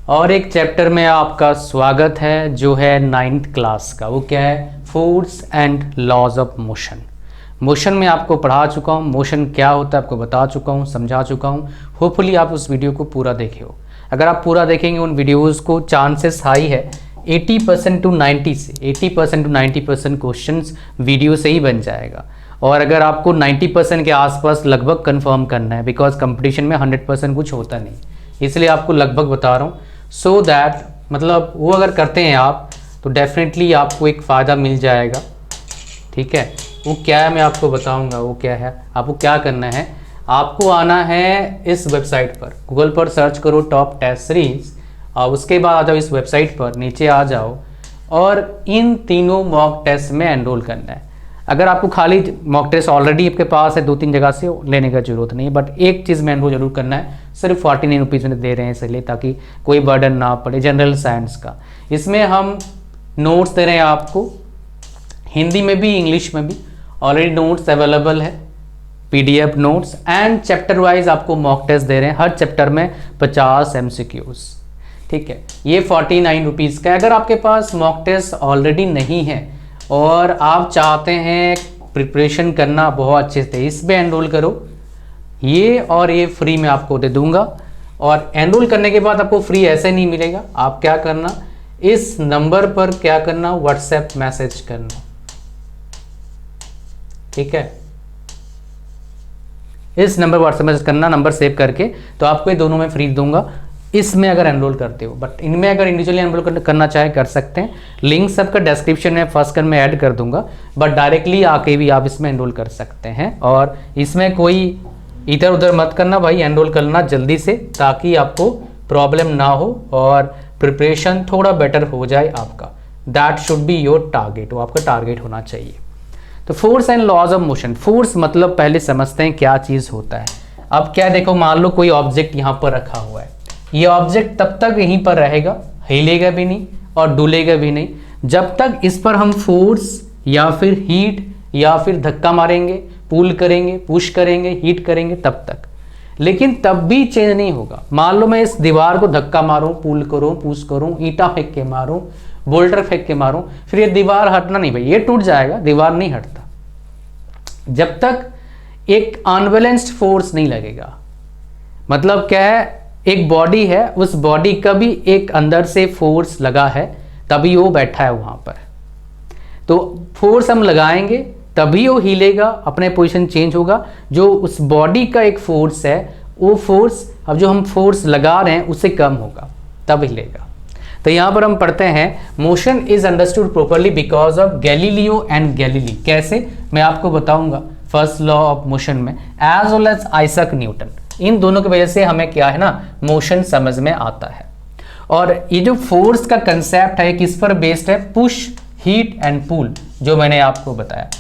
और एक चैप्टर में आपका स्वागत है जो है 9th क्लास का। वो क्या है? Force and laws of motion. Motion में आपको पढ़ा चुका हूँ, मोशन क्या होता है आपको बता चुका हूँ, समझा चुका हूँ। होपफुली आप उस वीडियो को पूरा देखे हो। अगर आप पूरा देखेंगे उन वीडियोज़ को, चांसेस हाई है 80% टू 90 से 80% टू 90% क्वेश्चन वीडियो से ही बन जाएगा। और अगर आपको 90% के आसपास लगभग कंफर्म करना है, बिकॉज कंपटीशन में 100% कुछ होता नहीं, इसलिए आपको लगभग बता रहा हूँ। सो दैट मतलब वो अगर करते हैं आप तो डेफिनेटली आपको एक फ़ायदा मिल जाएगा। ठीक है, वो क्या है मैं आपको बताऊंगा। वो क्या है, आपको क्या करना है, आपको आना है इस वेबसाइट पर, गूगल पर सर्च करो टॉप टेस्ट सीरीज और उसके बाद आ जाओ इस वेबसाइट पर, नीचे आ जाओ और इन तीनों मॉक टेस्ट में एनरोल करना है। अगर आपको खाली मॉक टेस्ट ऑलरेडी आपके पास है 2-3 जगह से, लेने का जरूरत नहीं है, बट एक चीज़ में एनरोल जरूर करना है। सिर्फ 49 रुपीज़ में दे रहे हैं इसलिए, ताकि कोई बर्डन ना पड़े। जनरल साइंस का इसमें हम नोट्स दे रहे हैं आपको, हिंदी में भी इंग्लिश में भी ऑलरेडी नोट्स अवेलेबल है, PDF notes and chapter wise आपको मॉक टेस्ट दे रहे हैं। हर चैप्टर में 50 MCQs। ठीक है, ये 49 रुपीज़ का है। अगर आपके पास मॉक टेस्ट ऑलरेडी नहीं है और आप चाहते हैं प्रिपरेशन करना बहुत अच्छे से, इसमें एनरोल करो। ये और ये फ्री में आपको दे दूंगा। और एनरोल करने के बाद आपको फ्री ऐसे नहीं मिलेगा। आप क्या करना, इस नंबर पर क्या करना, व्हाट्सएप मैसेज करना। ठीक है, इस नंबर व्हाट्सएप मैसेज करना, नंबर सेव करके, तो आपको ये दोनों में फ्री दूंगा इसमें अगर एनरोल करते हो। बट इनमें अगर इंडिविजुअली एनरोल करना चाहे कर सकते हैं। लिंक सबका डिस्क्रिप्शन में फर्स्ट कर में ऐड कर दूंगा, बट डायरेक्टली आके भी आप इसमें एनरोल कर सकते हैं। और इसमें कोई इधर उधर मत करना भाई, एनरोल करना जल्दी से, ताकि आपको प्रॉब्लम ना हो और प्रिपरेशन थोड़ा बेटर हो जाए आपका। That should be your target, वो आपका टारगेट होना चाहिए। तो force and laws of motion. Force मतलब पहले समझते हैं क्या चीज़ होता है। अब क्या देखो, मान लो कोई ऑब्जेक्ट यहाँ पर रखा हुआ है, ये ऑब्जेक्ट तब तक यहीं पर रहेगा, हिलेगा भी नहीं और डुलेगा भी नहीं, जब तक इस पर हम फोर्स या फिर हीट या फिर धक्का मारेंगे, पुल करेंगे, पुश करेंगे, हीट करेंगे, तब तक। लेकिन तब भी चेंज नहीं होगा। मान लो मैं इस दीवार को धक्का मारूं, पुल करूं, पुश करूं, ईंटा फेंक के मारूं, बोल्डर फेंक के मारूं, फिर ये दीवार हटना नहीं भाई, ये टूट जाएगा, दीवार नहीं हटता जब तक एक अनबैलेंस्ड फोर्स नहीं लगेगा। मतलब क्या है, एक बॉडी है, उस बॉडी का भी एक अंदर से फोर्स लगा है, तभी वो बैठा है वहां पर। तो फोर्स हम लगाएंगे तभी वो हिलेगा, अपने पोजीशन चेंज होगा। जो उस बॉडी का एक फोर्स है, वो फोर्स अब जो हम फोर्स लगा रहे हैं उससे कम होगा, तब हिलेगा। तो यहाँ पर हम पढ़ते हैं, motion is understood properly because of Galileo and Galilei. कैसे, मैं आपको बताऊंगा फर्स्ट लॉ ऑफ मोशन में, as well as Isaac Newton. इन दोनों की वजह से हमें क्या है ना, मोशन समझ में आता है। और ये जो फोर्स का कंसेप्ट है किस पर बेस्ड है, पुश, हीट एंड पुल, जो मैंने आपको बताया।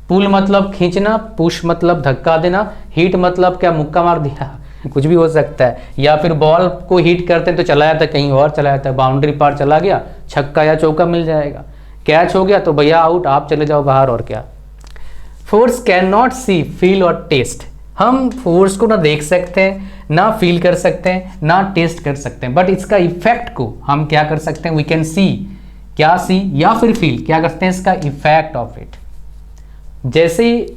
पुल मतलब खींचना, पुश मतलब धक्का देना, हीट मतलब क्या, मुक्का मार दिया, कुछ भी हो सकता है। या फिर बॉल को हीट करते हैं तो चला जाता है कहीं और, चला जाता है, बाउंड्री पार चला गया, छक्का या चौका मिल जाएगा। कैच हो गया तो भैया आउट, आप चले जाओ बाहर, और क्या। Force can not see, feel और टेस्ट। हम फोर्स को ना देख सकते हैं, ना फील कर सकते हैं, ना टेस्ट कर सकते हैं, बट इसका इफेक्ट को हम क्या कर सकते हैं, वी कैन सी। क्या सी या फिर फील, क्या करते हैं, इसका इफेक्ट ऑफ इट। जैसे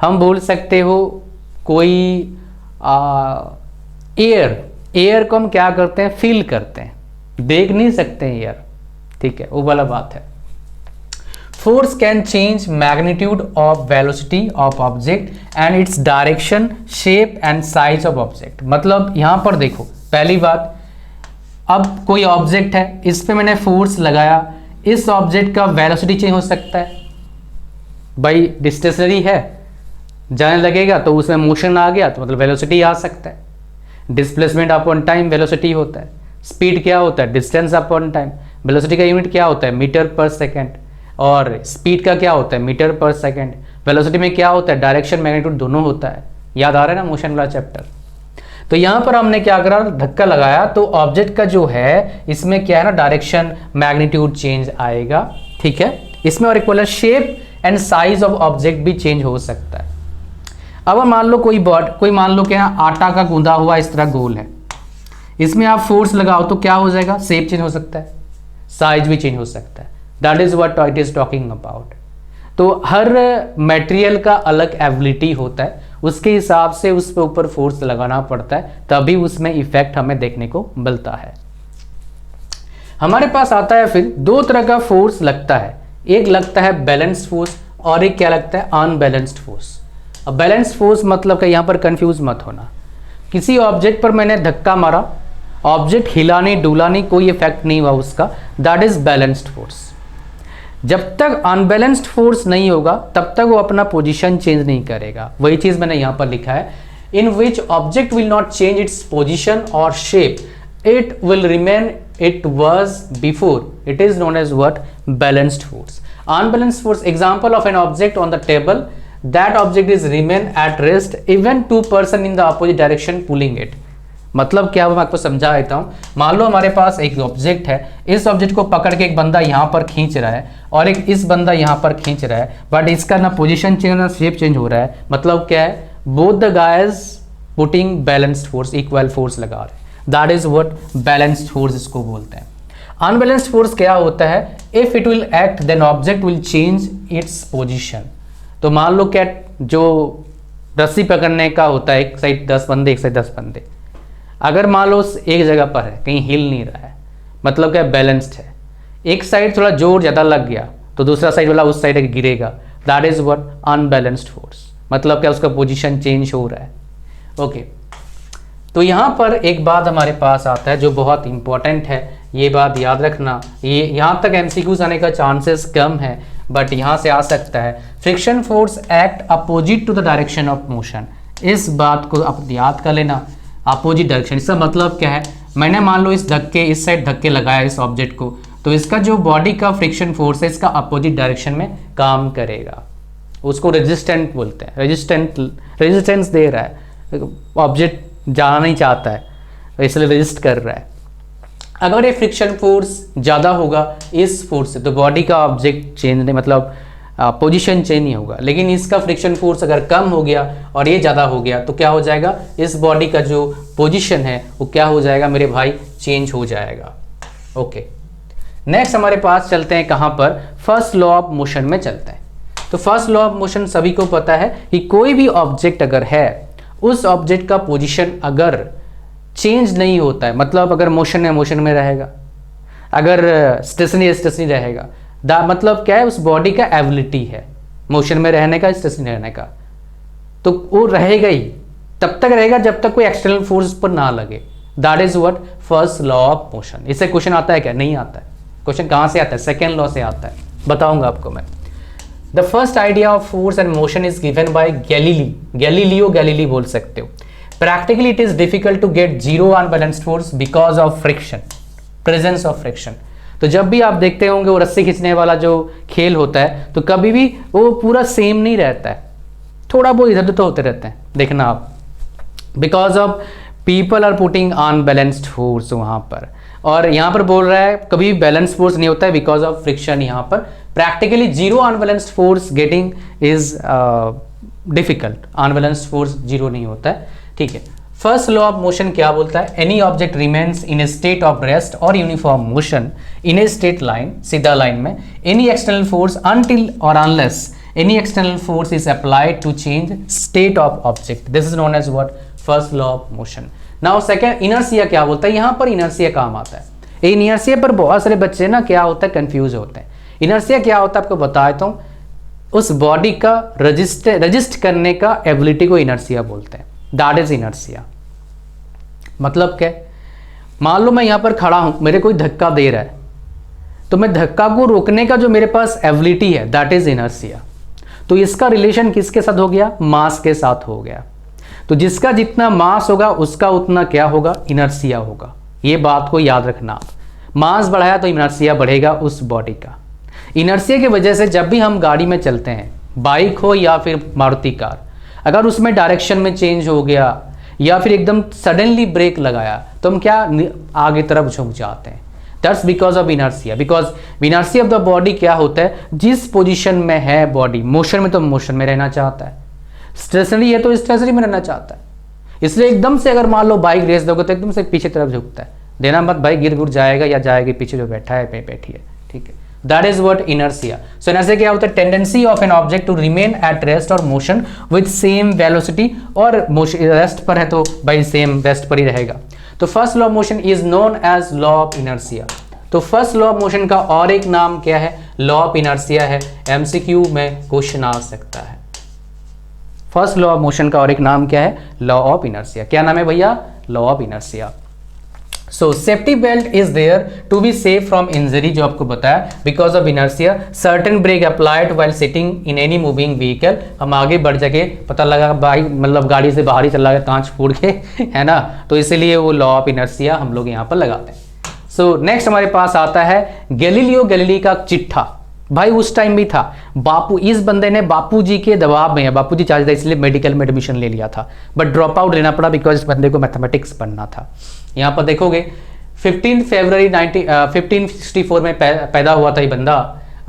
हम बोल सकते हो कोई एयर को हम क्या करते हैं, फील करते हैं, देख नहीं सकते हैं एयर। ठीक है, वो वाला बात है। Force can change magnitude of velocity of object and its direction, shape and size of object. मतलब यहां पर देखो, पहली बात, अब कोई ऑब्जेक्ट है, इस पे मैंने फोर्स लगाया, इस ऑब्जेक्ट का वेलोसिटी चेंज हो सकता है भाई, डिस्टेंसरी है, जाने लगेगा तो उसमें मोशन आ गया तो मतलब वेलोसिटी आ सकता है। डिस्प्लेसमेंट अपॉन टाइम वेलोसिटी होता है। स्पीड क्या होता है, डिस्टेंस अपॉन टाइम। वेलोसिटी का यूनिट क्या होता है, मीटर पर सेकेंड। और स्पीड का क्या होता है, मीटर पर सेकेंड। वेलोसिटी में क्या होता है, डायरेक्शन, मैग्नीट्यूड दोनों होता है। याद आ रहा है ना मोशन वाला चैप्टर। तो यहाँ पर हमने क्या करा, धक्का लगाया तो ऑब्जेक्ट का जो है इसमें क्या है ना, डायरेक्शन, मैग्नीट्यूड चेंज आएगा। ठीक है, इसमें और equal shape and size of object भी चेंज हो सकता है। अब मान लो कोई मान लो क्या, आटा का गूंदा हुआ इस तरह गोल है, इसमें आप फोर्स लगाओ तो क्या हो जाएगा, शेप चेंज हो सकता है, साइज भी चेंज हो सकता है। That is what it is talking about. तो हर मटेरियल का अलग एबिलिटी होता है, उसके हिसाब से उस पे ऊपर फोर्स लगाना पड़ता है, तभी उसमें इफेक्ट हमें देखने को मिलता है। हमारे पास आता है फिर दो तरह का फोर्स लगता है, एक लगता है बैलेंस्ड फोर्स और एक क्या लगता है, अनबैलेंस्ड फोर्स। अब बैलेंस्ड फोर्स मतलब कि यहाँ पर कंफ्यूज मत होना, किसी ऑब्जेक्ट पर मैंने धक्का मारा, ऑब्जेक्ट हिला नहीं डुला नहीं, कोई इफेक्ट नहीं हुआ उसका, दैट इज बैलेंस्ड फोर्स। जब तक अनबैलेंस्ड फोर्स नहीं होगा तब तक वो अपना पोजीशन चेंज नहीं करेगा। वही चीज मैंने यहां पर लिखा है, in which object will not change its position और shape, it will remain it was before, it is known as what, balanced force. Unbalanced force, example of an object on the table, that object is remain at rest even two person in the opposite direction pulling it. मतलब क्या, मैं आपको समझा देता हूँ। मान लो हमारे पास एक ऑब्जेक्ट है, इस ऑब्जेक्ट को पकड़ के एक बंदा यहाँ पर खींच रहा है और एक इस बंदा यहाँ पर खींच रहा है, बट इसका ना पोजीशन चेंज ना शेप चेंज हो रहा है। मतलब क्या है, both the guys putting balanced force, equal force लगा रहे हैं, that is what balanced force इसको बोलते हैं। अनबैलेंस्ड फोर्स क्या होता है, if it will act then object will change its position. तो मान लो क्या, जो रस्सी पकड़ने का होता है, एक साइड 10 बंदे एक साइड 10 बंदे, अगर मान लो एक जगह पर है, कहीं हिल नहीं रहा है, मतलब क्या, बैलेंस्ड है। एक साइड थोड़ा जोर ज़्यादा लग गया तो दूसरा साइड वाला उस साइड गिरेगा, that is what unbalanced force. मतलब क्या, उसका पोजीशन चेंज हो रहा है। ओके, तो यहाँ पर एक बात हमारे पास आता है जो बहुत इंपॉर्टेंट है, ये बात याद रखना। ये यहाँ तक एमसीक्यूज आने का चांसेस कम है, बट यहाँ से आ सकता है। Friction force act opposite to the direction of motion, इस बात को आप याद कर लेना, अपोजिट डायरेक्शन। इसका मतलब क्या है, मैंने मान लो इस साइड धक्के लगाया इस ऑब्जेक्ट को, तो इसका जो बॉडी का फ्रिक्शन फोर्स है इसका अपोजिट डायरेक्शन में काम करेगा। उसको रेजिस्टेंट बोलते हैं, रेजिस्टेंस दे रहा है, ऑब्जेक्ट जाना नहीं चाहता है इसलिए रेजिस्ट कर रहा है। अगर ये फ्रिक्शन फोर्स ज़्यादा होगा इस फोर्स से तो बॉडी का ऑब्जेक्ट चेंज नहीं, मतलब पोजीशन चेंज नहीं होगा। लेकिन इसका फ्रिक्शन फोर्स अगर कम हो गया और ये ज़्यादा हो गया तो क्या हो जाएगा, इस बॉडी का जो पोजीशन है वो क्या हो जाएगा मेरे भाई, चेंज हो जाएगा। ओके, नेक्स्ट हमारे पास चलते हैं कहाँ पर, फर्स्ट लॉ ऑफ मोशन में चलते हैं। तो फर्स्ट लॉ ऑफ मोशन सभी को पता है कि कोई भी ऑब्जेक्ट अगर है, उस ऑब्जेक्ट का पोजीशन अगर चेंज नहीं होता है, मतलब अगर मोशन है मोशन में रहेगा, अगर स्टेशनरी रहेगा, मतलब क्या है, उस बॉडी का एबिलिटी है मोशन में रहने का, स्टेशनरी रहने का, तो वो रहेगा ही, तब तक रहेगा जब तक कोई एक्सटर्नल फोर्स पर ना लगे। That is what first law of motion. इससे क्वेश्चन आता है क्या, नहीं आता है। क्वेश्चन कहाँ से आता है, सेकेंड लॉ से आता है, बताऊंगा आपको मैं। The first idea of force and motion is given by Galileo बोल सकते हो। Practically it is difficult to get zero unbalanced force because of friction, presence of friction. तो जब भी आप देखते होंगे वो रस्सी खींचने वाला जो खेल होता है, तो कभी भी वो पूरा सेम नहीं रहता है, थोड़ा बहुत इधर तो होते रहते हैं, देखना आप, because of people are putting unbalanced force वहाँ पर। और यहाँ पर बोल रहा है कभी भी बैलेंस फोर्स नहीं होता है बिकॉज ऑफ फ्रिक्शन। यहाँ पर practically zero unbalanced force getting is difficult, unbalanced force zero नहीं होता है, ठीक है। फर्स्ट लॉ ऑफ मोशन क्या बोलता है, any object remains in a state of rest और uniform motion in a straight line, सीधा लाइन में, एनी एक्सटर्नल फोर्स अनटिल और unless any external force is applied to change state of object, this is known as what, first law of motion. Now second, inertia क्या बोलता है, यहाँ पर inertia काम आता है। इनर्शिया पर बहुत सारे बच्चे ना क्या होता है, कंफ्यूज होते हैं। इनर्शिया क्या होता है आपको बता देता हूँ, उस बॉडी का रजिस्ट करने का एबिलिटी को इनर्शिया बोलते हैं, दैट इज इनर्शिया। मतलब क्या, मान लो मैं यहाँ पर खड़ा हूँ, मेरे कोई धक्का दे रहा है, तो मैं धक्का को रोकने का जो मेरे पास एबिलिटी है दैट इज इनर्शिया। तो इसका रिलेशन किसके साथ हो गया, मास के साथ हो गया। तो जिसका जितना मास होगा उसका उतना क्या होगा, इनर्शिया होगा। ये बात को याद रखना, मास बढ़ाया तो इनर्शिया बढ़ेगा उस बॉडी का। इनर्शिया की वजह से जब भी हम गाड़ी में चलते हैं, बाइक हो या फिर मारुति कार, अगर उसमें डायरेक्शन में चेंज हो गया या फिर एकदम सडनली ब्रेक लगाया तो हम क्या आगे तरफ झुक जाते हैं, that's because of inertia. Because inertia of the body क्या होता है, जिस पोजीशन में है बॉडी, मोशन में तो मोशन में रहना चाहता है, स्टेशनरी है तो स्टेशनरी में रहना चाहता है, इसलिए एकदम से अगर मान लो बाइक रेस दोगे तो एकदम से पीछे तरफ झुकता है, देना मत भाई, गिर गुर जाएगा या जाएगी पीछे जो बैठा है पे बैठी है, ठीक है। That is what inertia. So inertia क्या होता है? Tendency of an object to remain at rest और मोशन विद सेम वेलोसिटी, और मोशन रेस्ट पर है तो भाई सेम रेस्ट पर ही रहेगा। तो first law of motion is known as law of inertia. तो फर्स्ट लॉ ऑफ मोशन का और एक नाम क्या है? लॉ ऑफ इनर्शिया है। एमसीक्यू में क्वेश्चन आ सकता है। फर्स्ट लॉ ऑफ मोशन का और एक नाम क्या है? Law of inertia. क्या नाम है भैया? Law of inertia. So safety belt is there to be safe from injury, जो आपको बताया, because of inertia certain brake applied while sitting in any moving vehicle. हम आगे बढ़ सके, पता लगा भाई मतलब गाड़ी से बाहर ही चला गया कांच फोड़ के, है ना, तो इसीलिए वो लॉ ऑफ इनर्शिया हम लोग यहाँ पर लगाते हैं। सो नेक्स्ट हमारे पास आता है गैलीलियो गैलीली का चिट्ठा। भाई उस टाइम भी था, बापू, इस बंदे ने बापूजी के दबाव में है, बापूजी चाहते थे इसलिए मेडिकल में एडमिशन ले लिया था, बट ड्रॉप आउट लेना पड़ा बिकॉज इस बंदे को मैथमेटिक्स पढ़ना था। यहाँ पर देखोगे 15 फरवरी 1564 में पैदा हुआ था ये बंदा,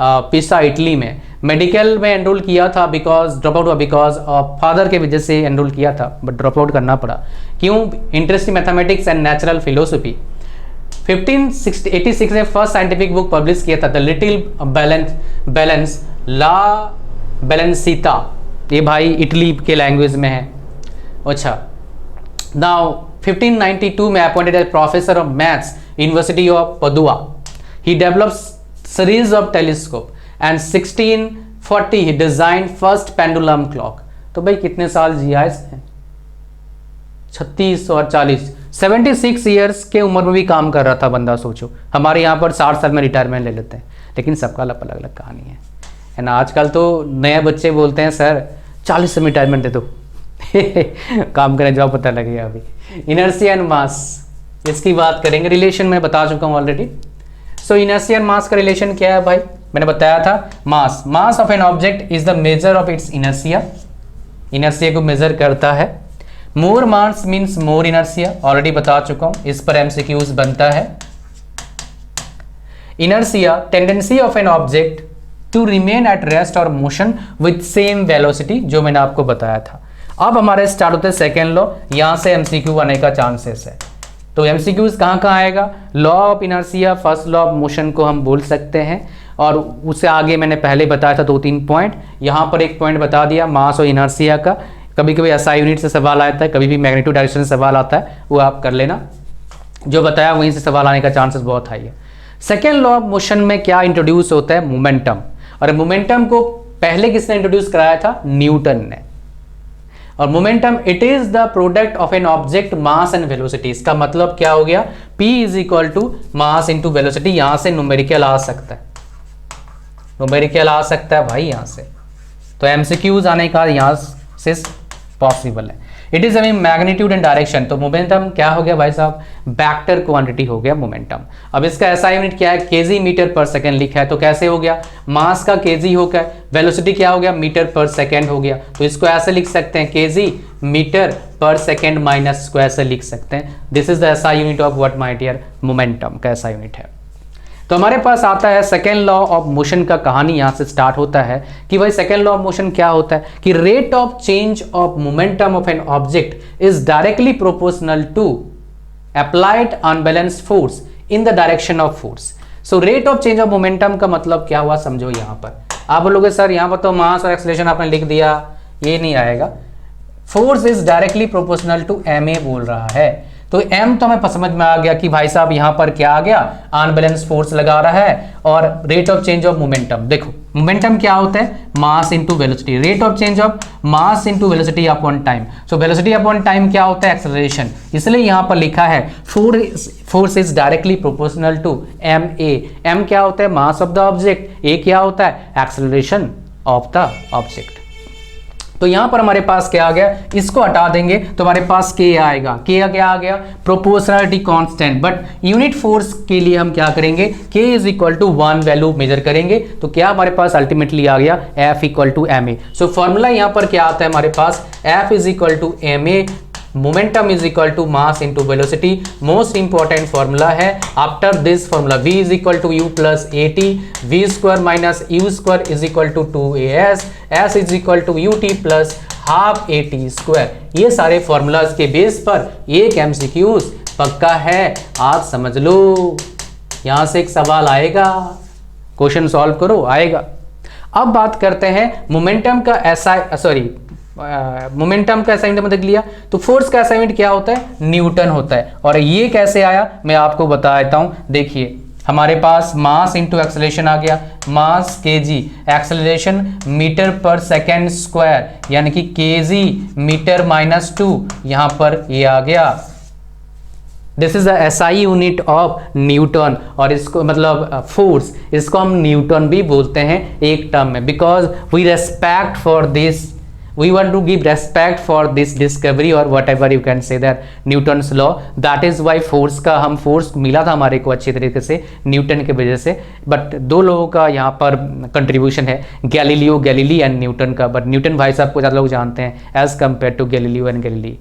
पिसा इटली में। मेडिकल में एनरोल किया था बिकॉज ड्रॉप आउट हुआ, बिकॉज फादर के वजह से एनरोल किया था बट ड्रॉप आउट करना पड़ा। क्यों? Interest in mathematics and natural philosophy. 1586 में फर्स्ट साइंटिफिक बुक पब्लिश किया था, द लिटिल बैलेंस ला बैलेंसिता। ये भाई इटली के लैंग्वेज में है। अच्छा, नाउ 1592 में appointed as professor of maths university of Padua. He developed series of telescope and 1640 he design first pendulum clock. तो भाई कितने साल जिया है इसने? 36 और 40, 76 ईयर्स के उम्र में भी काम कर रहा था बंदा। सोचो, हमारे यहाँ पर 60 साल में रिटायरमेंट ले लेते हैं, लेकिन सबका अलग अलग कहानी है ना। आजकल तो नए बच्चे बोलते हैं सर 40 में रिटायरमेंट दे दो काम करें, जॉब पता लगेगा। अभी इनर्शिया एंड मास, इसकी बात करेंगे। रिलेशन मैं बता चुका हूँ already. So inertia and mass का रिलेशन क्या है भाई? मैंने बताया था, mass of an object is the measure of its inertia. Inertia को मेजर करता है। More mass means more inertia, already बता चुका हूं, इस पर एमसीक्यूज बनता है। Inertia tendency of an object to remain at rest और मोशन विद सेम वेलोसिटी, जो मैंने आपको बताया था। अब हमारे स्टार्ट होते हैं सेकेंड लॉ, यहां से एमसीक्यू आने का चांसेस है। तो एमसीक्यूज कहां कहां आएगा? Law of inertia, first law of motion को हम बोल सकते हैं, और उससे आगे मैंने पहले बताया था 2-3 पॉइंट। यहां पर एक पॉइंट बता दिया मास और इनर्शिया का। कभी कभी एसआई यूनिट से सवाल आता है, कभी भी मैग्नीट्यूड डायरेक्शन से सवाल आता है, वो आप कर लेना। जो बताया वहीं से सवाल आने का चांसेस बहुत हाई है। सेकेंड लॉ ऑफ मोशन में क्या इंट्रोड्यूस होता है? मोमेंटम। और मोमेंटम को पहले किसने इंट्रोड्यूस कराया था? न्यूटन ने। और momentum it is the product of an object mass and velocity. इसका मतलब क्या हो गया? P is equal to mass into velocity. यहां से न्यूमेरिकल आ सकता है, न्यूमेरिकल आ सकता है भाई यहां से। तो एमसीक्यूज आने का यहां से पॉसिबल है। It is magnitude and direction. तो मोमेंटम क्या हो गया भाई साहब? वेक्टर क्वांटिटी हो गया मोमेंटम। अब इसका एसआई यूनिट क्या है? केजी मीटर पर सेकंड लिखा है, तो कैसे हो गया? मास का केजी हो गया, वेलोसिटी क्या हो गया? मीटर पर सेकंड हो गया। तो इसको ऐसे लिख सकते हैं, kg metre per second minus को ऐसे लिख सकते हैं। This is the SI unit of what my dear? Momentum का एसआई यूनिट है। तो हमारे पास आता है सेकेंड लॉ ऑफ मोशन का कहानी यहां से स्टार्ट होता है कि भाई सेकेंड लॉ ऑफ मोशन क्या होता है? कि rate of change of momentum of an object is directly proportional to applied unbalanced force in the direction of force. So rate of change of momentum का मतलब क्या हुआ समझो। यहां पर आप बोलोगे सर यहां पर तो मास और एक्सेलरेशन आपने लिख दिया, ये नहीं आएगा। Force is directly proportional to ma बोल रहा है। तो m तो हमें समझ में आ गया कि भाई साहब यहां पर क्या आ गया? अनबैलेंस फोर्स लगा रहा है। और rate of change of momentum, देखो मोमेंटम क्या होता है? Mass into velocity. Rate of change of mass into velocity upon time. So velocity upon time क्या होता है? एक्सेलरेशन। इसलिए यहां पर लिखा है force is directly proportional to ma। m क्या होता है? Mass of the object. a क्या होता है? Acceleration of the object. तो यहां पर हमारे पास क्या आ गया? इसको हटा देंगे तो हमारे पास k आएगा। k क्या आ गया? Proportionality constant. But unit force के लिए हम क्या करेंगे? k is equal to 1 value measure करेंगे। तो क्या हमारे पास अल्टीमेटली आ गया? F equal to ma। So formula यहां पर क्या आता है हमारे पास? F is equal to ma momentum is equal to mass into velocity. Most important formula है। After this formula v is equal to u plus a t, we square minus u square is equal to 2as, s is equal to u t plus half a t square. ये सारे formulas के base पर एक MCQs पक्का है, आप समझ लो। यहां से एक सवाल आएगा, क्वेश्चन सॉल्व करो, आएगा। अब बात करते हैं मोमेंटम का मोमेंटम का असाइनमेंट मतलब लिया तो फोर्स का असाइनमेंट क्या होता है, न्यूटन होता है। और ये कैसे आया मैं आपको बता देता हूं। देखिए हमारे पास मास इंटू एक्सेलरेशन आ गया, मास केजी, एक्सेलरेशन मीटर पर सेकेंड स्क्वायर यानी कि केजी मीटर माइनस 2, यहां पर ये आ गया। This is the SI unit of Newton, और इसको मतलब फोर्स, इसको हम न्यूटन भी बोलते हैं एक टर्म में, because we respect for this, we want to give respect for this discovery or whatever you can say that Newton's law, that is why force का हम force मिला था हमारे को अच्छी तरीके से न्यूटन के वजह से। बट दो लोगों का यहाँ पर कंट्रीब्यूशन है, गैलीलियो गैलीली एंड न्यूटन का। बट न्यूटन भाई साहब को ज़्यादा लोग जानते हैं as compare to Galileo and Galilei.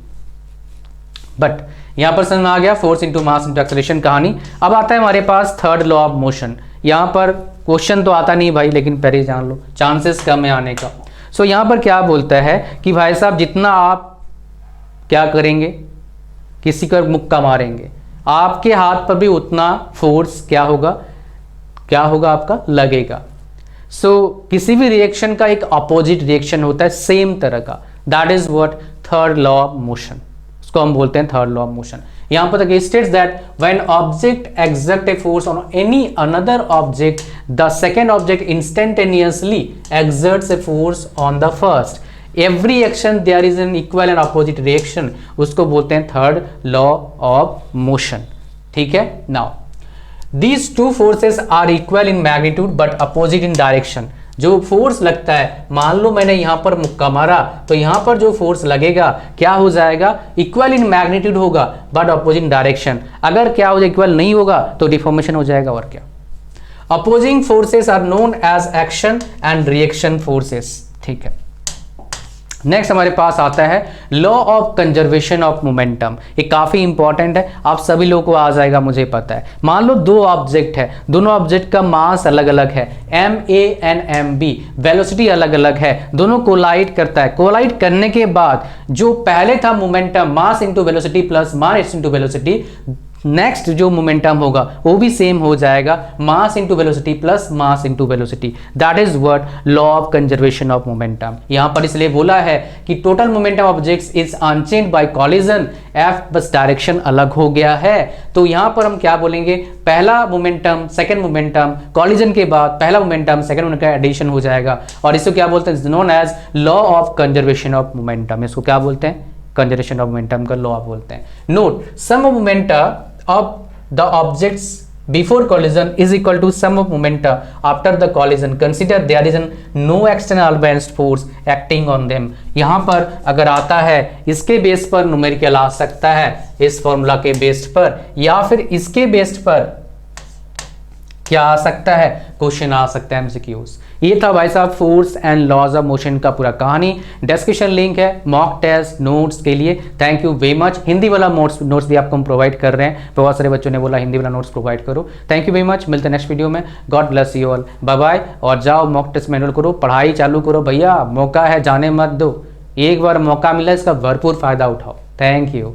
But यहाँ पर समझ में आ गया force into mass into acceleration कहानी। अब आता है हमारे पास थर्ड लॉ ऑफ मोशन। यहाँ पर क्वेश्चन तो आता नहीं भाई, लेकिन पहले जान लो, चांसेस कम है आने का। सो यहाँ पर क्या बोलता है कि भाई साहब जितना आप क्या करेंगे, किसी का मुक्का मारेंगे, आपके हाथ पर भी उतना फोर्स क्या होगा आपका लगेगा। सो किसी भी रिएक्शन का एक अपोजिट रिएक्शन होता है सेम तरह का, that is what third law of motion, उसको हम बोलते हैं थर्ड लॉ ऑफ मोशन। यहां पर states that when object exert a force on any another object, the second object instantaneously exerts a force on the first. Every action there is an equal and opposite reaction, उसको बोलते हैं third law of motion. ठीक है, now these two forces are equal in magnitude but opposite in direction. जो force लगता है, मान लो मैंने यहां पर मुक्का मारा तो यहां पर जो फोर्स लगेगा क्या हो जाएगा, इक्वल इन मैग्नीट्यूड होगा बट अपोजिट डायरेक्शन। अगर क्या हो जाए, इक्वल नहीं होगा तो डिफॉर्मेशन हो जाएगा। और क्या, opposing forces are known as action and reaction forces. ठीक है, नेक्स्ट हमारे पास आता है law of conservation of momentum. ये काफी इंपॉर्टेंट है, आप सभी लोगों को आ जाएगा मुझे पता है। मान लो दो ऑब्जेक्ट है, दोनों ऑब्जेक्ट का मास अलग अलग है, ma एंड mb, वेलोसिटी अलग अलग है, दोनों कोलाइड करता है। कोलाइड करने के बाद जो पहले था momentum mass into velocity plus mass into velocity, next जो मोमेंटम होगा वो भी सेम हो जाएगा, mass into velocity plus mass into velocity. That is what law of conservation of momentum. यहां पर इसलिए बोला है कि total momentum objects is unchanged by collision, एफ बस डायरेक्शन अलग हो गया है। तो यहां पर हम क्या बोलेंगे, पहला मोमेंटम सेकंड मोमेंटम, कॉलिजन के बाद पहला मोमेंटम सेकंड मोमेंटम का एडिशन हो जाएगा, और इसको क्या बोलते हैं, known as law of conservation of momentum. इसको क्या बोलते हैं, कंजर्वेशन ऑफ मोमेंटम का लॉ बोलते हैं। Note, sum of momentum of the objects before collision is equal to sum of momenta after the collision. Consider there is no external balanced force acting on them. यहाँ पर अगर आता है इसके base पर न्यूमेरिकल आ सकता है, इस फॉर्मूला के बेस पर, या फिर इसके बेस पर क्या आ सकता है, क्वेश्चन आ सकता है एमसीक्यूज। ये था भाई साहब force and laws of motion का पूरा कहानी। डिस्क्रिप्शन लिंक है मॉक टेस्ट नोट्स के लिए। Thank you very much. Hindi वाला नोट्स भी आपको हम प्रोवाइड कर रहे हैं, बहुत सारे बच्चों ने बोला हिंदी वाला नोट्स प्रोवाइड करो। थैंक यू वेरी मच, मिलते हैं नेक्स्ट वीडियो में। God bless you all, bye bye. और जाओ मॉक टेस्ट में एनरोल करो, पढ़ाई चालू करो भैया, मौका है, जाने मत दो। एक बार मौका मिला, इसका भरपूर फायदा उठाओ। Thank you.